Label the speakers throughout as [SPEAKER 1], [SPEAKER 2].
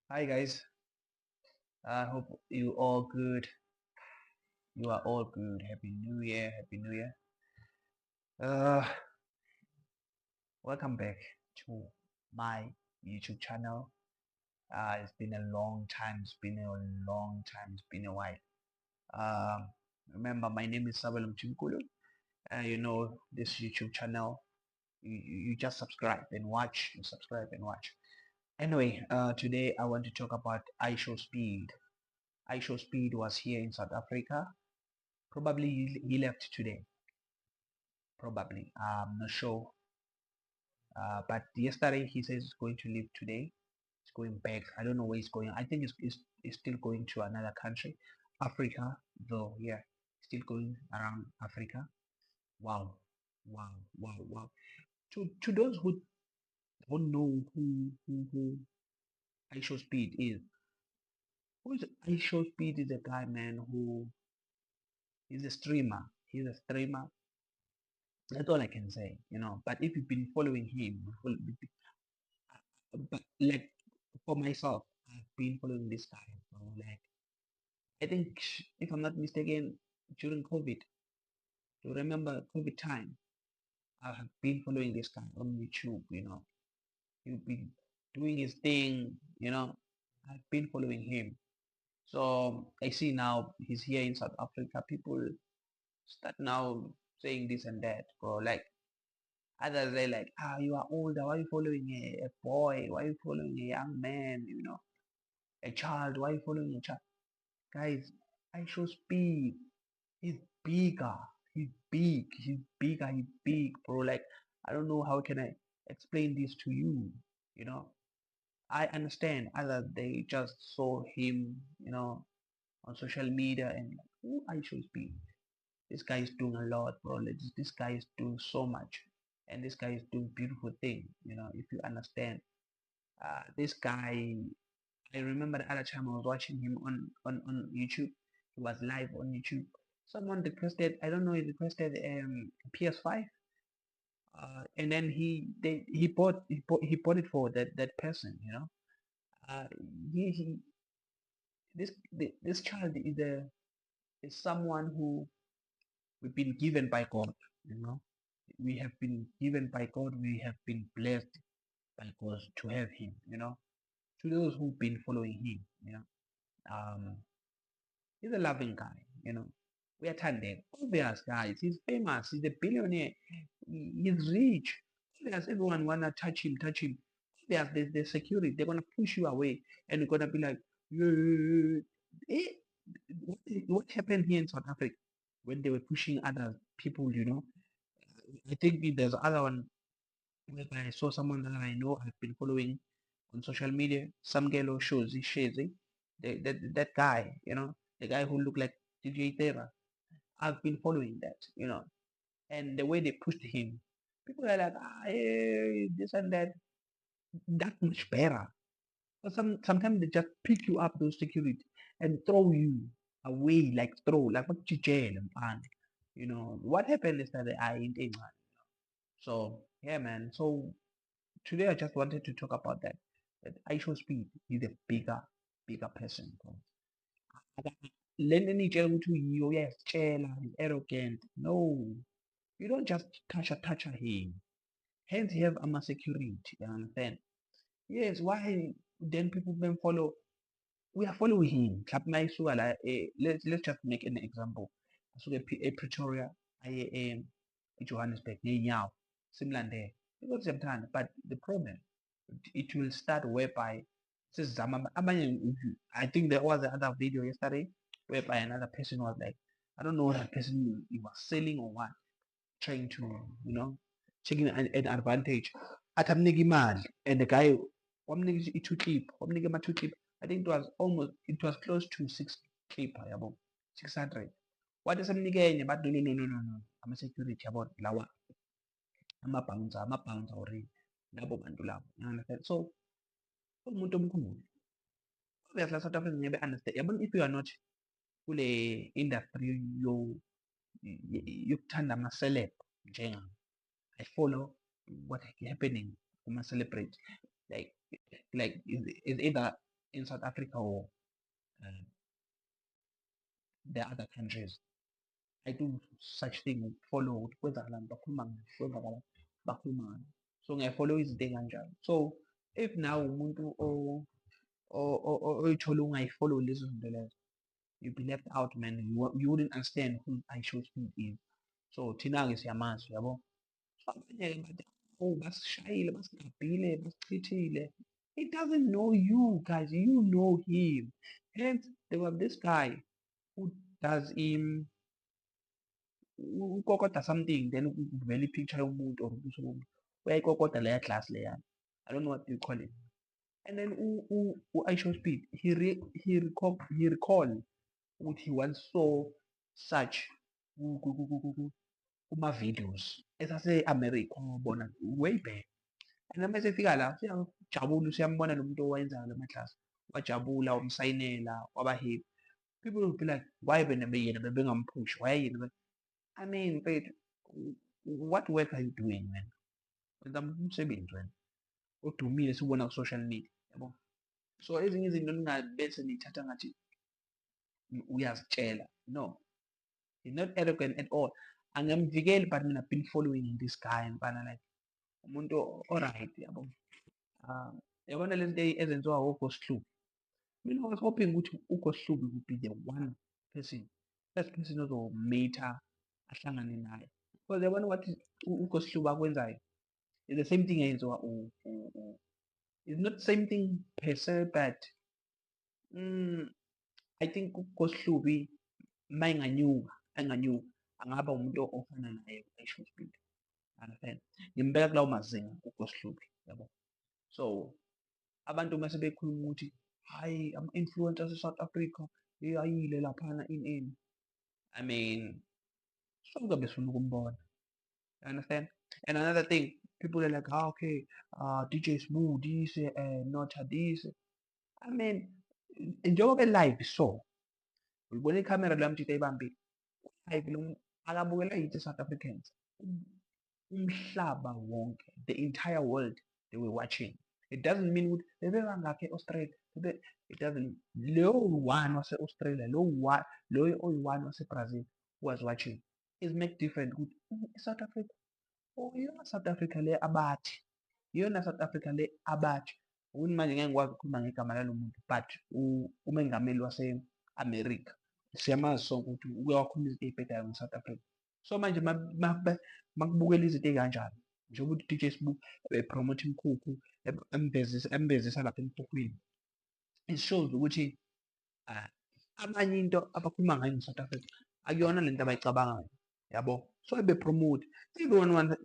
[SPEAKER 1] Hi guys, I hope you all good. You are all good. Happy New Year, Happy New Year. Uh, Welcome back to my YouTube channel. It's been a long time. It's been a long time. It's been a while. Um, Remember, my name is Sabalum Chimkulu. You know this YouTube channel. You just subscribe and watch. You subscribe and watch. Anyway, today I want to talk about iShow Speed. iShow Speed was here in South Africa. Probably he left today. Probably. I'm not sure. But yesterday he says he's going to leave today. He's going back. I don't know where he's going. I think he's still going to another country. Africa, though, yeah. Still going around Africa. Wow. Wow. Wow. Wow. To those who don't know who Aisho Speed is, who is Aisho Speed is a guy, man, who is a streamer. He's a streamer. That's all I can say, you know. But if you've been following him, but like for myself, I've been following this guy for like I think if I'm not mistaken, during COVID, you remember COVID time, I have been following this guy on YouTube, you know. He's been doing his thing, you know. I've been following him. So I see now he's here in South Africa. People start now saying this and that, bro. Like others they like, you are older, why are you following a boy? Why are you following a young man, you know? A child, why are you following a child? Guys, I show speed. He's bigger. He's big. He's bigger. He's big, bro. Like, I don't know how can I explain this to you. You know, I understand others they just saw him, you know, on social media and like, oh, I should speed. This guy is doing a lot, bro. Like, this guy is doing so much, and this guy is doing beautiful thing. You know, if you understand, this guy. I remember the other time I was watching him on YouTube. He was live on YouTube. Someone requested, I don't know, he requested PS5, and then he bought it for that person. You know, uh, he this child is someone who we've been given by God. You know, we have been given by God. We have been blessed by God to have him. You know, to those who've been following him. You know, um, he's a loving guy. You know, we attend him. Obvious guys, he's famous. He's a billionaire. He's rich. Obvious, everyone wanna touch him, touch him. Obvious, the security. They're gonna push you away, and you're gonna be like, "Yeah." eh, what happened here in South Africa when they were pushing other people? You know, I think there's other one whereby I saw someone that I know I've been following on social media. Some girl who shows Shezi, that guy, you know, the guy who looked like DJ Tera. I've been following that, you know, and the way they pushed him, people are like, hey, this and that, that much better. But sometimes they just pick you up those security and throw you away, like throw, like what you jail and you know what happened is that I ain't in. So yeah, man. So today I just wanted to talk about that. That ISO speed is a bigger person. Bro. Le nto nitshela ukuthi uyasitshela, he's arrogant. No, you don't just touch him. Hence you have security, you understand? Yes, why then people then follow? We are following him. Mhlawumbe mayisuka la, let's just make an example. Asuke ePretoria aye eJohannesburg ngeenyawo simlandele. Because siyamthanda, but the problem it will start whereby sesizama abanye. I think there was another video yesterday whereby another person was like, I don't know what that person he was selling or what, trying to, you know, taking an advantage. Athi amnika imali and the guy wamnika i-two clip, wamnika ama-two clip. I think it was close to six clip yabo, 600. Wathi esemnika enye bathi no, ama-security yabo lawa ama-bouncer already labo bantu labo, you understand? So umuntu omkhulu obviously la South Africa ngeke understand. Yabona if you are not kule industry yokuthanda ama-celeb njengami, I follow what happening kuma celebrate. Like is either in South Africa or uh, the other countries. I do such thing, follow ukuthi kwenzakalani, bakhuluma ngani, kwenzakalani, bakhuluma ngani. So ngiyafollow izinto ey'kanjalo. So if now umuntu oyithola ungayifollow lezo zinto lezo, you'll be left out, man. You wouldn't understand who iShowSpeed is. So thina-ke siyamazi, yabo. So abanye-ke bathi, oh, basishayile, basigabhile, basichithile. He doesn't know you, guys. You know him. Hence, there was this guy who does him ukokota something then uvela i-picture yomuntu or ubuso bomuntu uyayikokota leya glass leya. I don't know what you call it. And then u-iShowSpeed he recall ukuthi he once saw such kuma-videos esase-America wabona way back. And then mase efika la siyajabula siyambona lo muntu owayenzayo lama-glass wajabula wamsayinela waba happy. People will be like, why yena bebengamphushi, why yena I mean, but what work are you doing, man? Wenza umsebenzi wena odumile siwubona ku-social media, yabo. So ezinye izinto ningabese niyithatha ngathi uyazitshela. No, he's not arrogant at all. Angamvikeli but mina I've been following this guy ngifana like umuntu alright, yabo. Yabona lento ezenziwa oGhost Hluphi. Mina I was hoping ukuthi uGhost Hluphi would be the one person, first person ozomeetha ahlangane naye. Because yabona what uGhost Hluphi akwenzayo is the same thing ayenziwa it's not the same thing per se, but I think uGhost Hluphi mayenganyuka angaba umuntu ofana naye iShowSpeed. Understand? Ngimbeka kulawo mazinga uGhost Hluphi, yabo. So abantu mase bekhuluma ukuthi hayi ama-influencers e-South Africa ayile laphana ini. I mean, sonke besifuna ukumbona. You understand? And another thing, people are like, okay, DJ Smooth this, Notha this. I mean, njengoba live so, ulibona ikhamera la mtshita eyibambile. Live lo akabukela yithi South Africans. Umhlaba wonke, the entire world, they were watching. It doesn't mean ukuthi bebangakhe e-Australia. It doesn't. Lo one wase-Australia, lo oyi-one wase-Brazil was watching. Is make different ukuthi South Africa. Oh, iyona South Africa le abathi. Iyona South Africa le abathi. Ukuthi manje ngeke ngikwazi ukukhuluma ngegama lalo muntu, but umengameli wase-America. Siyamazi sonke ukuthi uyawakhuluma izinto ey'bhedayo nge-South Africa. So manje makubukela izinto ey'kanjalo, njengoba ukuthi u-DJ Smooth epromote imkhukhu, embezisa lapha emkhukhwini. It shows ukuthi abanye into abakhuluma ngayo nge-South Africa akuyona lento abayicabangayo, yabo. So bepromote. Everyone wants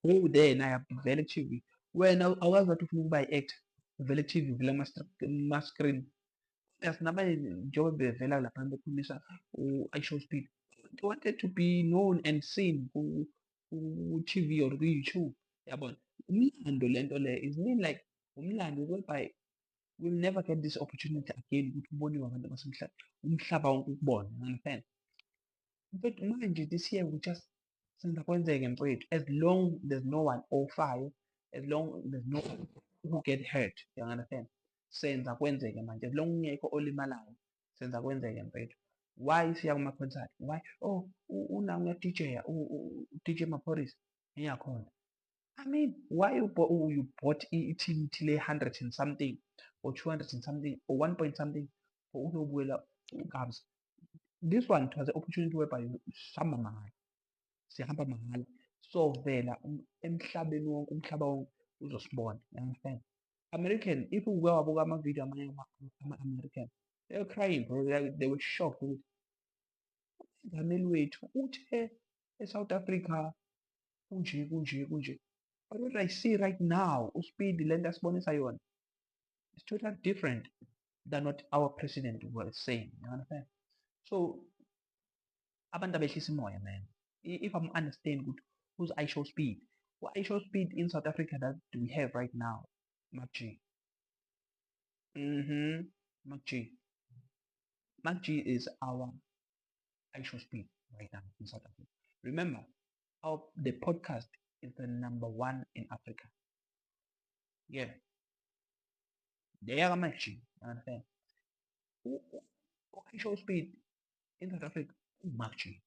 [SPEAKER 1] go there naye vele ku-TV. Wena awukazi ukuthi ufuna ukuba yi-actor, vele ku-TV vele kuma-screen. Yes, nabanye njengoba bevela lapha bekhulumisa iShowSpeed. They wanted to be known and seen ku-TV or ku-YouTube, yabona. Umlando lento le is mean like umlando whereby we'll never get this opportunity again ukuthi uboniwe abantu abasemhlabeni, umhlaba wonke ukubona, understand? But manje this year we just senza kwenzeke mfowethu, as long there's no one ofayo, as long there's no one who get hurt, you understand? Senza kwenzeke manje, as long ungekho olimalayo, senza kwenzeke mfowethu. Why siya kuma-concert? Why? Oh, una uya-DJ-a, u-DJ Maphorisa, ngiyakhona. I mean, why you bought ithikithi le-100 and something, or 200 and something, or 1 point something, for ukuyobukela uGabza? This one it was an opportunity whereby sihamba mahhala, sihamba mahhala, sovela emhlabeni wonke, umhlaba wonke uzosibona, you understand? American, if uke wabuka ama-video amanye ama-American, they were crying, bro. They were shocked ukuthi umengameli wethu uthe e-South Africa kunje. But what I see right now, uSpeed lento asibonisa yona, it's totally different than what our president was saying, you understand? So abantu abehlisa imoya, man. If I'm understand good, who's iShowSpeed? What iShowSpeed in South Africa that do we have right now? Mac G. Mac G. Mac G is our iShowSpeed right now in South Africa. Remember, the podcast is the #1 in Africa. Yeah. They are Mac G. You understand? U-Ishow Speed in South Africa uMark G.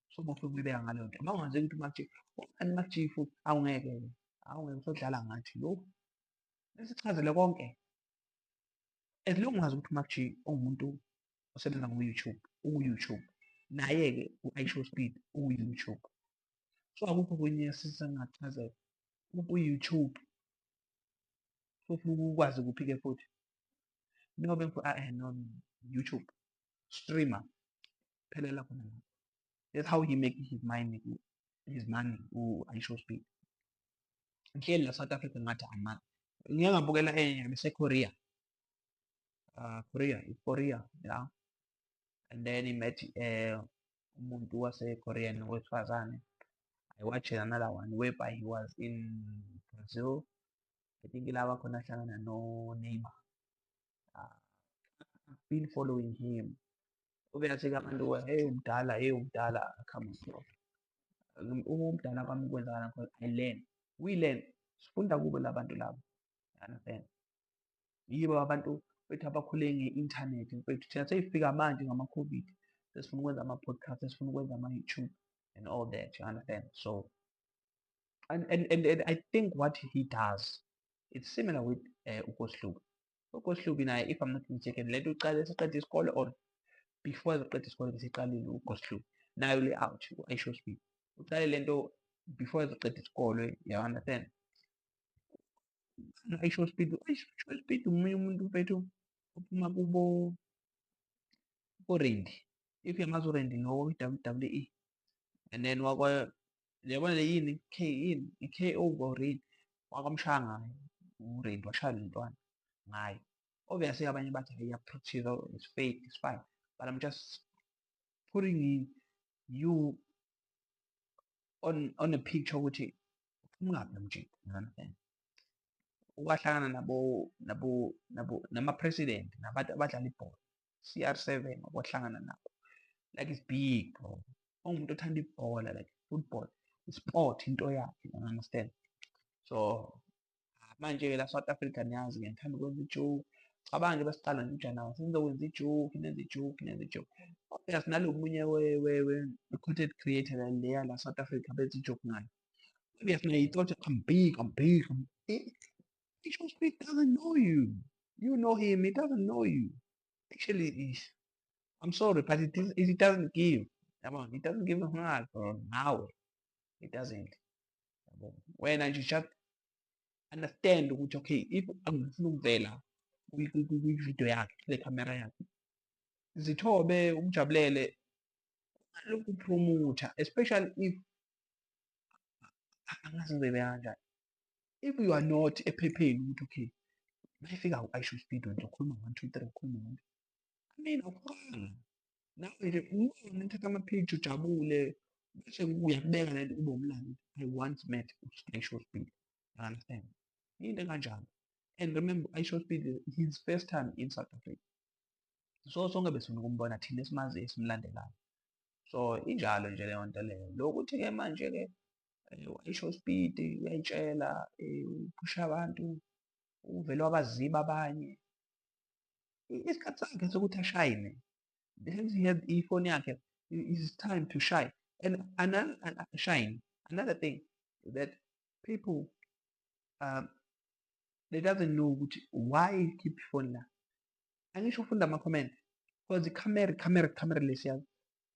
[SPEAKER 1] So uma ufika uyibeka ngaleyo nto, uma ungazi ukuthi uMark G, ubani uMark G futhi? Awungeke usodlala ngathi lo. Besichazele konke. As long ungazi ukuthi uMark G uwumuntu osebenza ngo-YouTube, uku-YouTube. Naye-ke u-Ishow Speed uku-YouTube. So akukho okunye sesingakuchazela. Uku-YouTube. So ufuna ukwazi kuphi-ke futhi? Njengoba no, YouTube. Streamer. Phelela khona lapho. That's how he make his money u-Ishow Speed. Ngihleli la South Africa ngathi ama. Ngike ngabukela enye bese-Korea. Korea, yeah. And then he met umuntu wase-Korean wesifazane. I watched another one whereby he was in Brazil. I think ilaba khona hlangana no-Neymar. I've been following him. Ubeyathi-ke abantu, hey umdala, come on bro. Uma umdala kwami kwenzakala khona, I learn. We learn. Sifunda kubo labantu labo. You understand? Yibo abantu bethu abakhule nge-inthanethi mfethu. Thina seyifika manje ngama-COVID. Sesifuna ukwenza ama-podcast, sesifuna ukwenza ama-YouTube and all that. You understand? So, and I think what he does, it's similar with uKoslubi. uKoslubi naye, if I'm not mistaken, le nto ucale seqeda isikole or before eqeda isikole besiqalile uKoslubi. Nayo le out, u-Ishow Speed. Ucale le nto before eqeda isikole, you understand? u-Ishow Speed omunye umuntu mfethu ophuma kuRandy. If uyamazi uRandy lo we-WWE. And then yabona le yini i-KO Randy wakamshaya ngayo uRandy washaya le ntwana ngayo. Obviously abanye bathi iya-practice, it's fake, it's fine. But I'm just putting you on a picture ukuthi ungaphi lo mjingo. You understand? Ukwahlangana nama-president, nabantu abadlala ibhola. CR7 wahlangana nabo. Like it's big, bro. Umuntu othanda ibhola, like football, sport into yakhe, you understand? So manje-ke la South Africa niyazi ngithanda ukwenza ijoke. Cabanga nje besiqala nje uJanuwari senizokwenza ijoke, nenze ijoke. Obvious nalo munye we-content creator leya la South Africa benza ijoke ngayo. Obvious naye he thought I'm big. Ishow Speed doesn't know you. You know him, he doesn't know you. Actually, I'm sorry, but it doesn't give. Yabona, it doesn't give a fuck for now. It doesn't. Yabona. Wena nje just understand ukuthi okay, if angifuna ukuvela kwi-video yakhe, kule camera yakhe, zithobe umjabulele, lokhu promoter, especially if angazi ngibeke kanjani. If you are not ephepheni ukuthi okay, mayifika u-Ishow Speed wena ukhuluma 1 2 3 ukhuluma 1. I mean, awukhanga. Nawe nje ubone uthatha ama-picture ujabule bese uyakubeka lento ube umlando. I once met u-Ishow Speed. You understand? Into enkanjalo. And remember, Ishow Speed is his first time in South Africa. So sonke besifuna ukumbona thina esimaziyo esimlandelayo. So injalo nje leyo nto leyo. Lokuthi-ke manje-ke u-Ishow Speed uyayitshela, uphusha abantu, uvele wabaziba abanye. Isikhathi sakhe sokuthi ashayine. He had ifoni yakhe, it's time to shine. And another thing that people they doesn't know ukuthi why keep ifoni la. Angisho ufunda ama-comment because i-camera lesiya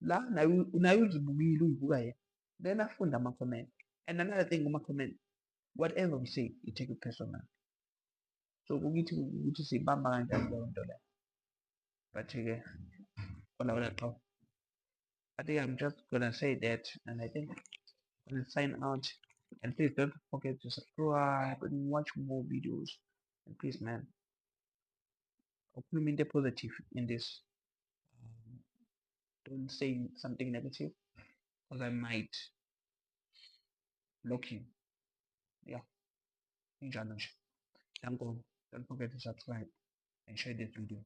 [SPEAKER 1] la naye uzibukile uyibuka yena, then afunda ama-comment. And another thing kuma-comment, whatever we say you take it personal. So kukithi ukuthi siyibamba kanjani leyo nto leyo. But-ke wala I think I'm just gonna say that, and I think I'm gonna sign out. And please don't forget to subscribe and watch more videos. And please, man, open positive in this. Don't say something negative, because I might block you. Yeah, in challenge. Don't forget to subscribe and share this video.